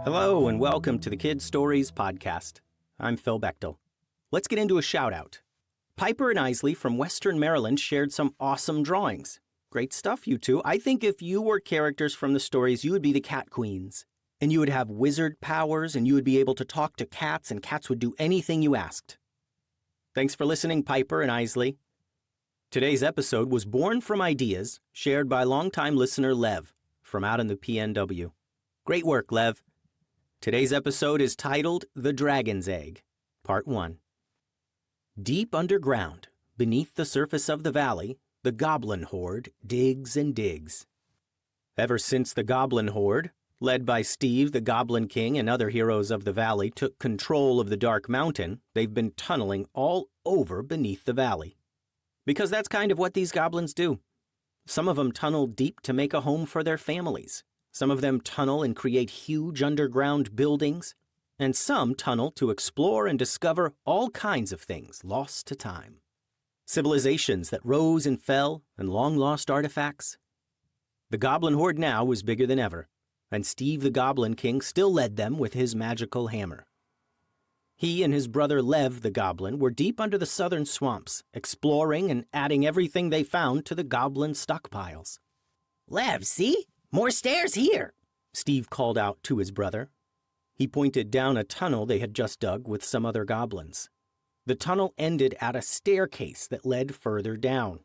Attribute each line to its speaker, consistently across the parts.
Speaker 1: Hello and welcome to the Kids Stories Podcast. I'm Phil Bechtel. Let's get into a shout-out. Piper and Isley from Western Maryland shared some awesome drawings. Great stuff, you two. I think if you were characters from the stories, you would be the cat queens. And you would have wizard powers, and you would be able to talk to cats, and cats would do anything you asked. Thanks for listening, Piper and Isley. Today's episode was born from ideas shared by longtime listener Lev from out in the PNW. Great work, Lev. Today's episode is titled The Dragon's Egg, Part 1. Deep underground, beneath the surface of the valley, the goblin horde digs and digs. Ever since the goblin horde, led by Steve the Goblin King and other heroes of the valley, took control of the Dark Mountain, they've been tunneling all over beneath the valley. Because that's kind of what these goblins do. Some of them tunnel deep to make a home for their families. Some of them tunnel and create huge underground buildings, and some tunnel to explore and discover all kinds of things lost to time. Civilizations that rose and fell, and long-lost artifacts. The Goblin Horde now was bigger than ever, and Steve the Goblin King still led them with his magical hammer. He and his brother Lev the Goblin were deep under the southern swamps, exploring and adding everything they found to the goblin stockpiles.
Speaker 2: Lev, see? More stairs here,
Speaker 1: Steve called out to his brother. He pointed down a tunnel they had just dug with some other goblins. The tunnel ended at a staircase that led further down.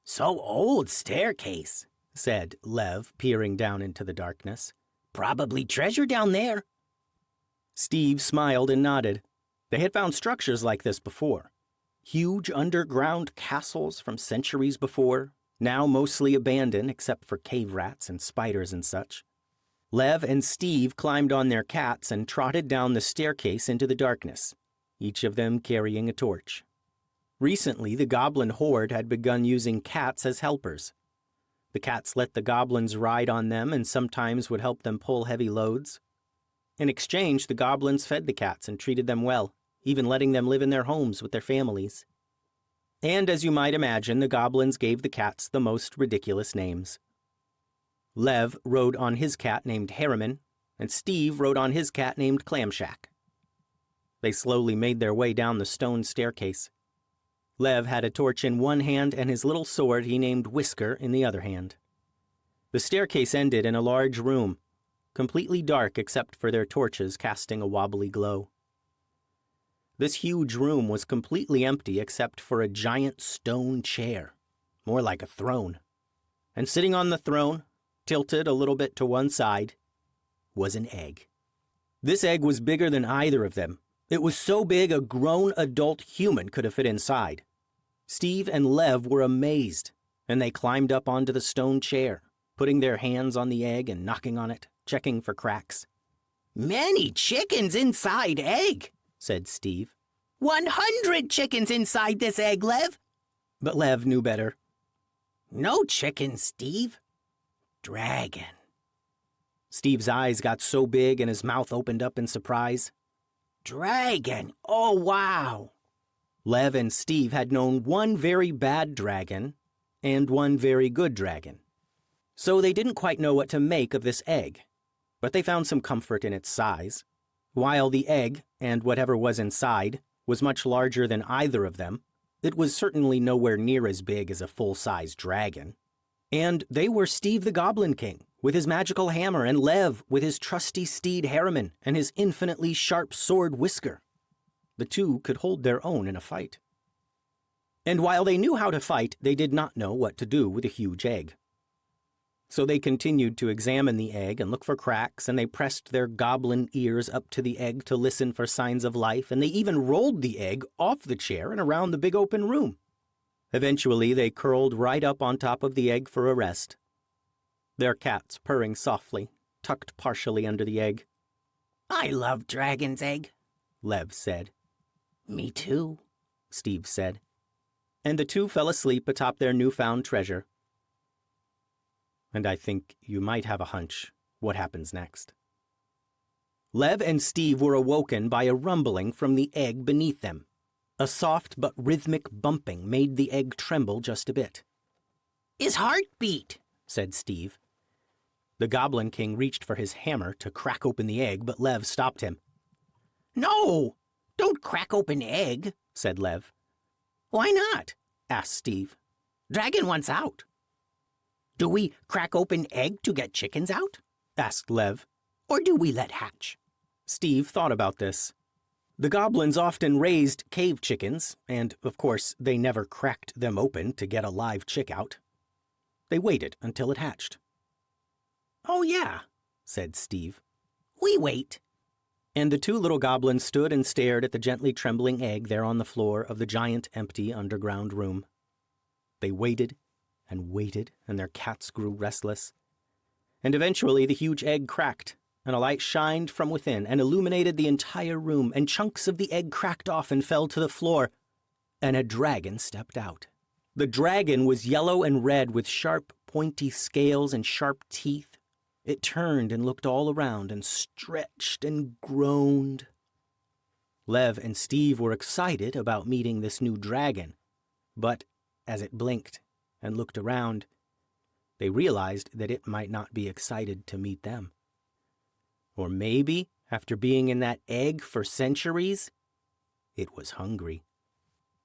Speaker 2: So old staircase,
Speaker 1: said Lev, peering down into the darkness.
Speaker 2: Probably treasure down there.
Speaker 1: Steve smiled and nodded. They had found structures like this before. Huge underground castles from centuries before, now mostly abandoned except for cave rats and spiders and such. Lev and Steve climbed on their cats and trotted down the staircase into the darkness, each of them carrying a torch. Recently, the goblin horde had begun using cats as helpers. The cats let the goblins ride on them and sometimes would help them pull heavy loads. In exchange, the goblins fed the cats and treated them well, even letting them live in their homes with their families. And as you might imagine, the goblins gave the cats the most ridiculous names. Lev rode on his cat named Haremin, and Steve rode on his cat named Clamshack. They slowly made their way down the stone staircase. Lev had a torch in one hand and his little sword he named Whisker in the other hand. The staircase ended in a large room, completely dark except for their torches casting a wobbly glow. This huge room was completely empty except for a giant stone chair, more like a throne. And sitting on the throne, tilted a little bit to one side, was an egg. This egg was bigger than either of them. It was so big a grown adult human could have fit inside. Steve and Lev were amazed, and they climbed up onto the stone chair, putting their hands on the egg and knocking on it, checking for cracks.
Speaker 2: Many chickens inside egg, said Steve. 100 chickens inside this egg, Lev.
Speaker 1: But Lev knew better.
Speaker 2: No chickens, Steve. Dragon.
Speaker 1: Steve's eyes got so big and his mouth opened up in surprise.
Speaker 2: Dragon. Oh, wow.
Speaker 1: Lev and Steve had known one very bad dragon and one very good dragon. So they didn't quite know what to make of this egg, but they found some comfort in its size. While the egg, and whatever was inside, was much larger than either of them, it was certainly nowhere near as big as a full-size dragon. And they were Steve the Goblin King, with his magical hammer, and Lev with his trusty steed Haremin and his infinitely sharp sword Whisker. The two could hold their own in a fight. And while they knew how to fight, they did not know what to do with a huge egg. So they continued to examine the egg and look for cracks, and they pressed their goblin ears up to the egg to listen for signs of life, and they even rolled the egg off the chair and around the big open room. Eventually, they curled right up on top of the egg for a rest, their cats purring softly, tucked partially under the egg.
Speaker 2: I love dragon's egg,
Speaker 1: Lev said.
Speaker 2: Me too,
Speaker 1: Steve said. And the two fell asleep atop their newfound treasure. And I think you might have a hunch what happens next. Lev and Steve were awoken by a rumbling from the egg beneath them. A soft but rhythmic bumping made the egg tremble just a bit.
Speaker 2: His heart beat,
Speaker 1: said Steve. The Goblin King reached for his hammer to crack open the egg, but Lev stopped him.
Speaker 2: No, don't crack open egg,
Speaker 1: said Lev.
Speaker 2: Why not?
Speaker 1: Asked Steve.
Speaker 2: Dragon wants out. Do we crack open egg to get chickens out?
Speaker 1: Asked Lev.
Speaker 2: Or do we let hatch?
Speaker 1: Steve thought about this. The goblins often raised cave chickens, and, of course, they never cracked them open to get a live chick out. They waited until it hatched.
Speaker 2: Oh, yeah,
Speaker 1: said Steve.
Speaker 2: We wait.
Speaker 1: And the two little goblins stood and stared at the gently trembling egg there on the floor of the giant empty underground room. They waited, and their cats grew restless. And eventually the huge egg cracked, and a light shined from within and illuminated the entire room, and chunks of the egg cracked off and fell to the floor, and a dragon stepped out. The dragon was yellow and red with sharp, pointy scales and sharp teeth. It turned and looked all around and stretched and groaned. Lev and Steve were excited about meeting this new dragon, but as it blinked and looked around, they realized that it might not be excited to meet them. Or maybe, after being in that egg for centuries, it was hungry.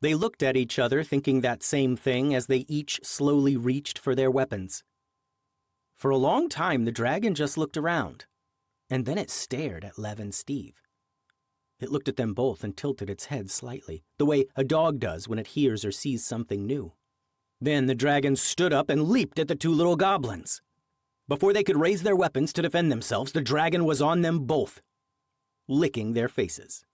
Speaker 1: They looked at each other thinking that same thing as they each slowly reached for their weapons. For a long time, the dragon just looked around, and then it stared at Lev and Steve. It looked at them both and tilted its head slightly, the way a dog does when it hears or sees something new. Then the dragon stood up and leaped at the two little goblins. Before they could raise their weapons to defend themselves, the dragon was on them both, licking their faces.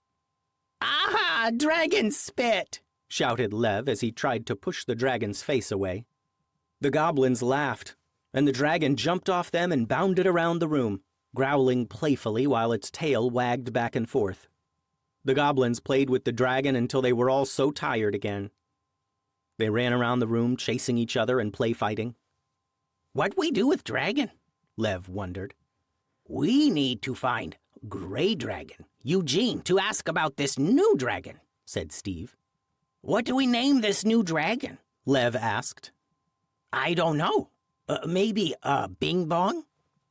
Speaker 2: "Aha! Dragon spit!"
Speaker 1: shouted Lev as he tried to push the dragon's face away. The goblins laughed, and the dragon jumped off them and bounded around the room, growling playfully while its tail wagged back and forth. The goblins played with the dragon until they were all so tired again. They ran around the room chasing each other and play fighting.
Speaker 2: "What we do with dragon?"
Speaker 1: Lev wondered.
Speaker 2: "We need to find Gray Dragon, Eugene, to ask about this new dragon,"
Speaker 1: said Steve.
Speaker 2: "What do we name this new dragon?"
Speaker 1: Lev asked.
Speaker 2: "I don't know. Maybe Bing Bong?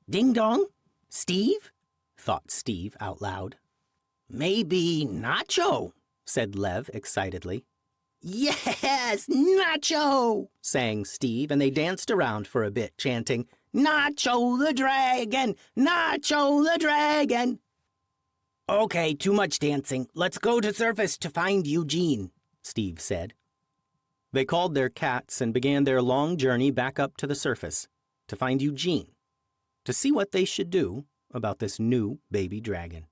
Speaker 2: Ding Dong? Steve?"
Speaker 1: thought Steve out loud.
Speaker 2: "Maybe Nacho,"
Speaker 1: said Lev excitedly.
Speaker 2: "Yes, Nacho!"
Speaker 1: sang Steve, and they danced around for a bit, chanting,
Speaker 2: "Nacho the dragon! Nacho the dragon!" "Okay, too much dancing. Let's go to surface to find Eugene," Steve said.
Speaker 1: They called their cats and began their long journey back up to the surface to find Eugene, to see what they should do about this new baby dragon.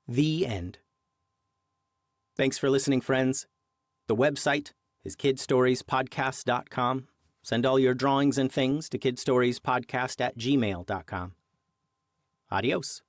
Speaker 1: The end. Thanks for listening, friends. The website is kidstoriespodcast.com. Send all your drawings and things to kidstoriespodcast@gmail.com. Adios.